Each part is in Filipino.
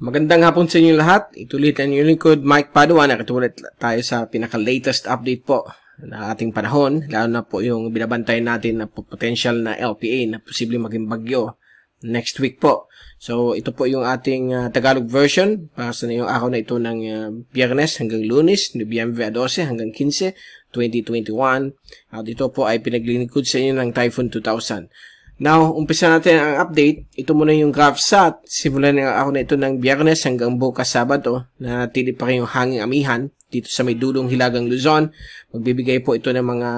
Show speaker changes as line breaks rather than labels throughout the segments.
Magandang hapon sa inyo lahat. Itulit ang inyong lingkod, Mike Paduan. Nakatulit tayo sa pinaka-latest update po na ating panahon. Lalo na po yung binabantayan natin na potential na LPA na posibleng maging bagyo next week po. So, ito po yung ating Tagalog version para sa yung araw na ito ng Biyernes hanggang Lunes, Nobyembre 12 hanggang 15, 2021. At ito po ay pinaglilingkod sa inyo ng Typhoon 2000. Now, umpisa natin ang update. Ito muna yung GovSat. Simulan ng ako na ito ng Biyernes hanggang bukas Sabado na natili pa rin yung hanging amihan dito sa may dulong Hilagang Luzon. Magbibigay po ito ng mga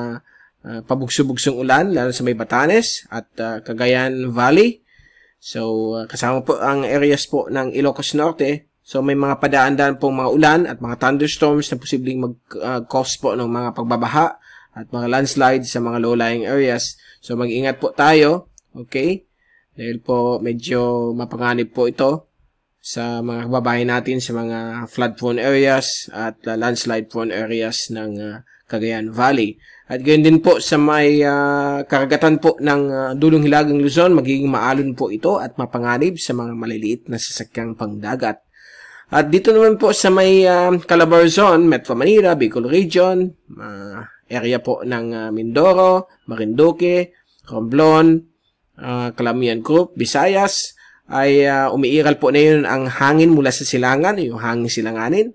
pabugso-bugsong ulan lalo sa may Batanes at Cagayan Valley. So, kasama po ang areas po ng Ilocos Norte. So, may mga padaan-daan pong mga ulan at mga thunderstorms na posibleng mag-cause po ng mga pagbabaha at mga landslides sa mga low-lying areas. So, mag-ingat po tayo, okay? Dahil po medyo mapanganib po ito sa mga kababayan natin sa mga flood-prone areas at landslide-prone areas ng Cagayan Valley. At gayon din po sa may karagatan po ng dulong Hilagang Luzon, magiging maalon po ito at mapanganib sa mga maliliit na sasakyang pangdagat. At dito naman po sa may Calabarzon, Metro Manila, Bicol Region, area po ng Mindoro, Marinduque, Romblon, Calamian Group, Visayas, ay umiiral po na yun ang hangin mula sa silangan, yung hangin silanganin.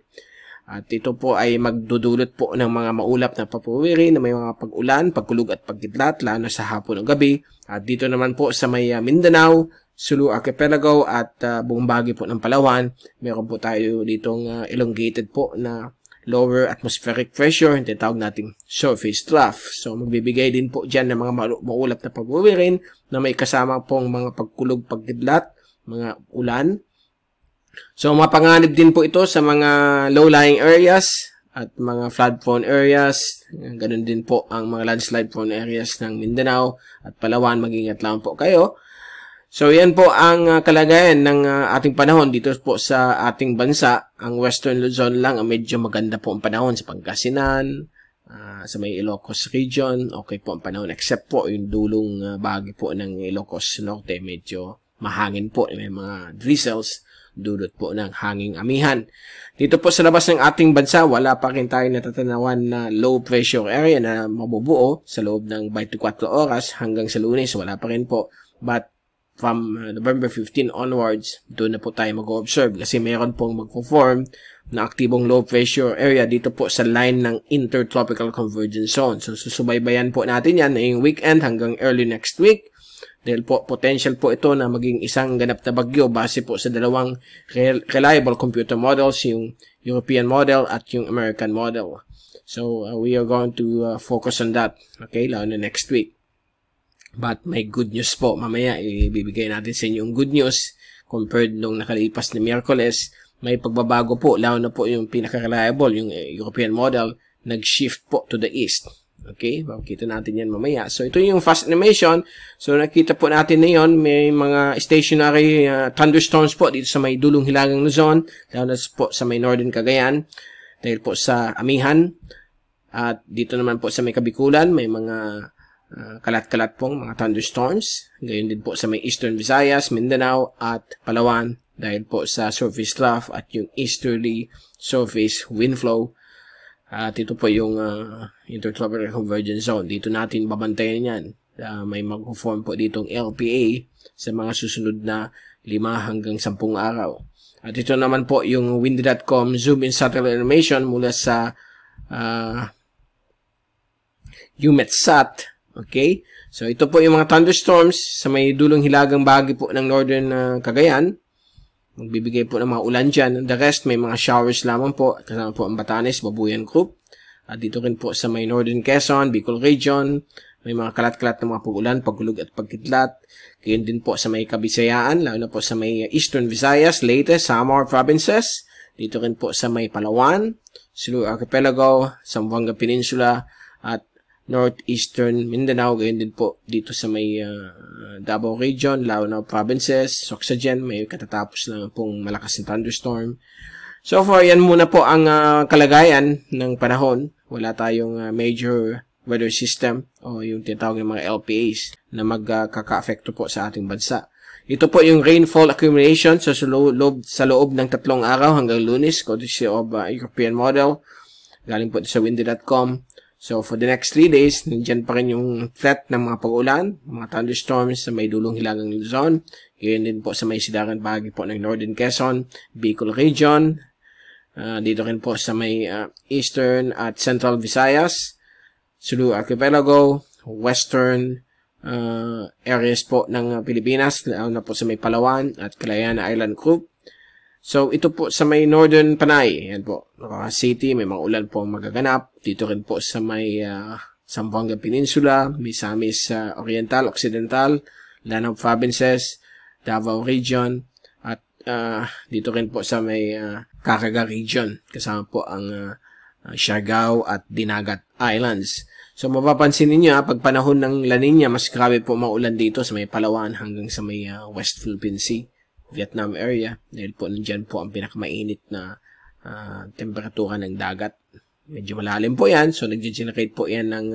At ito po ay magdudulot po ng mga maulap na papuwiri na may mga pag-ulan, pagkulog at pagkidlat, lalo sa hapon o gabi. At dito naman po sa may Mindanao, Sulu Archipelago at buong bahagi po ng Palawan, meron po tayo ditong elongated po na lower atmospheric pressure, yung tinatawag nating surface trough. So, magbibigay din po dyan ng mga maulap na pagbuwirin na may kasama pong mga pagkulog, pagkidlat, mga ulan. So, mapanganib din po ito sa mga low-lying areas at mga flood-prone areas. Ganun din po ang mga landslide-prone areas ng Mindanao at Palawan. Mag-ingat lang po kayo. So, yan po ang kalagayan ng ating panahon dito po sa ating bansa. Ang Western Luzon lang ang medyo maganda po ang panahon sa Pangasinan, sa may Ilocos region. Okay po ang panahon except po yung dulong bahagi po ng Ilocos Norte. Medyo mahangin po. May mga drizzles, dulot po ng hanging amihan. Dito po sa labas ng ating bansa, wala pa rin tayo natatanawan na low pressure area na mabubuo sa loob ng 24 oras hanggang sa Lunes. Wala pa rin po. But from November 15 onwards, doon na po tayo mag-observe kasi mayroon pong mag-form na aktibong low pressure area dito po sa line ng Intertropical Convergence Zone. So, susubaybayan po natin yan ngayong weekend hanggang early next week. Dahil po, potential po ito na maging isang ganap na bagyo base po sa dalawang reliable computer models, yung European model at yung American model. So, we are going to focus on that, okay, lalo na next week. But may good news po. Mamaya, ibibigay natin sa inyo yung good news compared nung nakalipas na Miyerkules. May pagbabago po, lalo na po yung pinaka-reliable, yung European model, nag-shift po to the east. Okay? Makikita natin yan mamaya. So, ito yung fast animation. So, nakita po natin na yun, may mga stationary thunderstorms po dito sa may dulong Hilagang Luzon, lalo na po sa may Northern Cagayan, dahil po sa amihan. At dito naman po sa may Kabikulan, may mga kalat-kalat pong mga thunderstorms. Gayon din po sa may Eastern Visayas, Mindanao at Palawan dahil po sa surface trough at yung easterly surface wind flow. At ito po yung Intertropical Convergence Zone. Dito natin babantayan yan. May mag-form po ditong LPA sa mga susunod na 5 hanggang 10 araw. At ito naman po yung windy.com zoom-in satellite animation mula sa UMETSAT. Okay? So, ito po yung mga thunderstorms sa may dulong hilagang bahagi po ng Northern Cagayan. Magbibigay po ng mga ulan dyan. The rest, may mga showers lamang po. Kasama po ang Batanes, Babuyan Group. At dito rin po sa may Northern Quezon, Bicol Region. May mga kalat-kalat na mga pag-ulan, pagkulog at pagkidlat. Gayon din po sa may Kabisayaan, lalo na po sa may Eastern Visayas, Leyte, Samar Provinces. Dito rin po sa may Palawan, Sulu Archipelago, Zamboanga Peninsula, at Northeastern Mindanao, gayon din po dito sa may Davao Region, Lanao Provinces, Sorsogon, may katatapos lang pong malakas na thunderstorm. So far, yan muna po ang kalagayan ng panahon. Wala tayong major weather system o yung tinatawag ng mga LPAs na magkaka-affecto po sa ating bansa. Ito po yung rainfall accumulation sa loob ng 3 araw hanggang Lunes, courtesy of European model. Galing po sa windy.com. So, for the next 3 days, nandiyan pa rin yung threat ng mga pag-ulan, mga thunderstorms sa may dulong hilagang Luzon. Ngayon din po sa may silangan bahagi po ng Northern Quezon, Bicol Region. Dito rin po sa may Eastern at Central Visayas, Sulu Archipelago, Western areas po ng Pilipinas, lalo na po sa may Palawan at Kalayaan Island Group. So, ito po sa may Northern Panay, yan po, City, may mga ulan po magaganap. Dito rin po sa may Zamboanga Peninsula, Misamis Oriental, Occidental, Lanao Provinces, Davao Region, at dito rin po sa may Caraga Region, kasama po ang Siargao at Dinagat Islands. So, mapapansin ninyo, pag panahon ng La Nina, mas grabe po maulan dito sa may Palawan hanggang sa may West Philippine Sea, Vietnam area. Dahil po nandyan po ang pinakamainit na temperatura ng dagat. Medyo malalim po yan. So, nag-generate po yan ng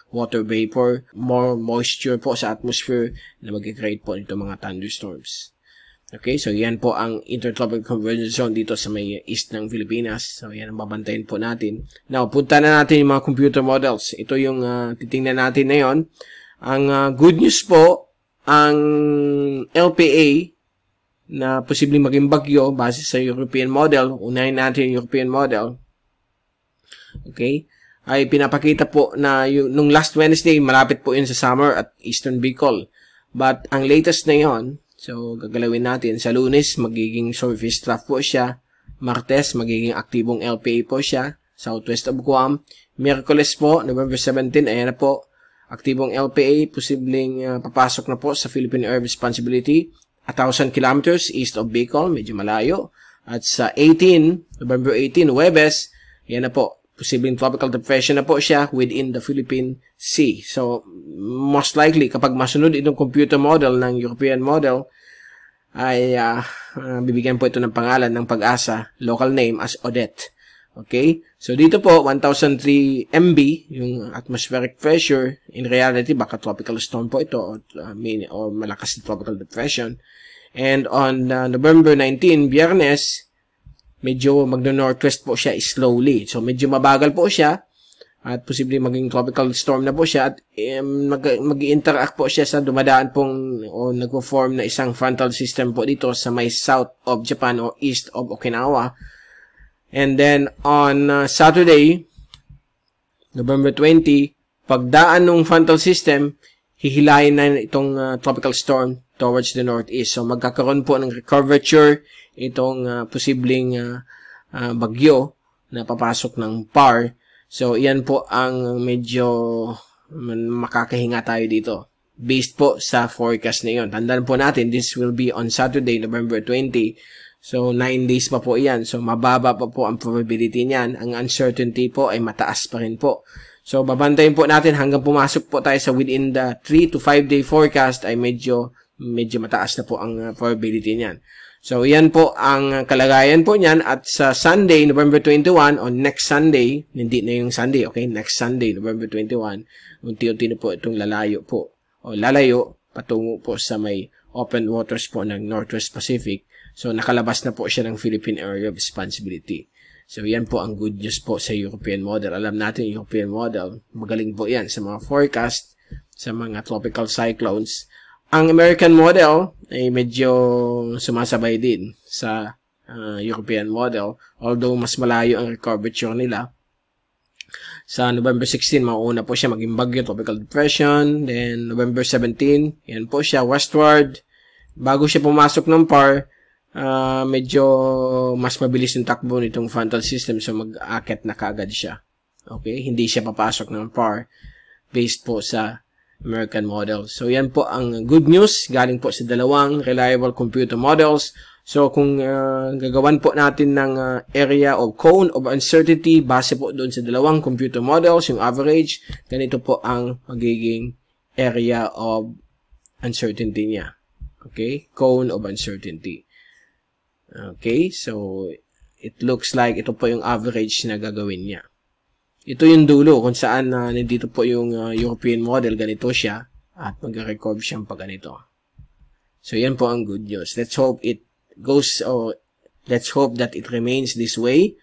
water vapor. More moisture po sa atmosphere na mag-create po nito mga thunderstorms. Okay, so yan po ang intertropical convergence zone dito sa may east ng Pilipinas. So yan ang babantayin po natin. Now, punta na natin yung mga computer models. Ito yung titingnan natin ngayon. Ang good news po, ang LPA na posibleng maging bagyo base sa European model. Unahin natin yung European model. Okay, ay pinapakita po na yung, nung last Wednesday, malapit po yun sa summer at Eastern Bicol. But ang latest na yon, so, gagalawin natin. Sa Lunes, magiging surface trough po siya. Martes, magiging aktibong LPA po siya. Southwest of Guam. Miyerkules po, November 17, ayan na po. Aktibong LPA, posibleng papasok na po sa Philippine Air Responsibility. 1,000 kilometers east of Bicol, medyo malayo. At sa 18, November 18, Huwebes, ayan na po. Posibleng tropical depression na po siya within the Philippine Sea. So, most likely, kapag masunod itong computer model ng European model, ay bibigyan po ito ng pangalan ng Pag-asa, local name as Odette. Okay? So, dito po, 1,003 MB, yung atmospheric pressure. In reality, baka tropical storm po ito o malakas na tropical depression. And on November 19, Biyernes, medyo magno-northwest po siya slowly. So, medyo mabagal po siya at posibleng maging tropical storm na po siya at mag-interact po siya sa dumadaan pong o nagpo-form na isang frontal system po dito sa may south of Japan o east of Okinawa. And then, on Saturday, November 20, pagdaan ng frontal system, hihilayin na itong tropical storm towards the northeast. So, magkakaroon po ng curvature itong posibleng bagyo na papasok ng PAR. So, iyan po ang medyo makakahinga tayo dito. Based po sa forecast na yun. Tandaan po natin, this will be on Saturday, November 20. So, 9 days pa po iyan. So, mababa pa po ang probability niyan. Ang uncertainty po ay mataas pa rin po. So, babantayin po natin hanggang pumasok po tayo sa within the 3 to 5 day forecast ay medyo mataas na po ang probability niyan. So, yan po ang kalagayan po niyan. At sa Sunday, November 21, on next Sunday, hindi na yung Sunday, okay? Next Sunday, November 21, unti-unti na po itong lalayo patungo po sa may open waters po ng Northwest Pacific. So, nakalabas na po siya ng Philippine Area of Responsibility. So, yan po ang good news po sa European model. Alam natin, European model, magaling po yan sa mga forecast, sa mga tropical cyclones. Ang American model ay medyo sumasabay din sa European model. Although mas malayo ang curvature nila. Sa November 16, mauna po siya maging bagyo, tropical depression. Then November 17, yan po siya westward. Bago siya pumasok ng PAR, medyo mas mabilis yung takbo nitong frontal system. So mag-akit na kaagad siya. Okay? Hindi siya papasok ng PAR based po sa American model. So, yan po ang good news galing po sa dalawang reliable computer models. So, kung gagawan po natin ng area of cone of uncertainty base po doon sa dalawang computer models, yung average, ganito po ang magiging area of uncertainty niya. Okay? Cone of uncertainty. Okay? So, it looks like ito po yung average na gagawin niya. Ito yung dulo kung saan nandito po yung European model, ganito siya, at mag-record siyang pag ganito. So, yan po ang good news. Let's hope let's hope that it remains this way.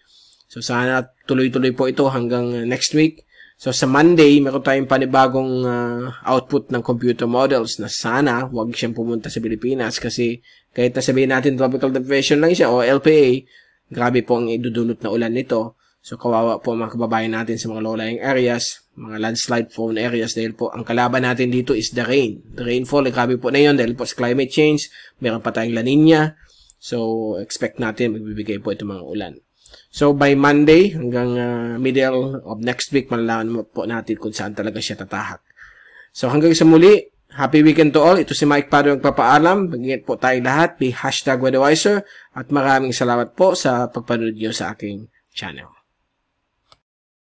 So, sana tuloy-tuloy po ito hanggang next week. So, sa Monday, meron tayong panibagong output ng computer models na sana huwag siyang pumunta sa Pilipinas kasi kahit nasabihin natin tropical depression lang siya o LPA, grabe po ang idudulot na ulan nito. So, kawawa po mga kababayan natin sa mga low-lying areas, mga landslide-prone areas dahil po ang kalaban natin dito is the rain. The rainfall, grabe po na yun dahil po sa climate change, meron pa tayong La Nina. So, expect natin magbibigay po itong mga ulan. So, by Monday, hanggang middle of next week, malalaman po natin kung saan talaga siya tatahak. So, hanggang sa muli, happy weekend to all. Ito si Mike Pado ang papaalam. Mag-ingat po tayo lahat. Be #weatherwiser. At maraming salamat po sa pagpanood nyo sa aking channel.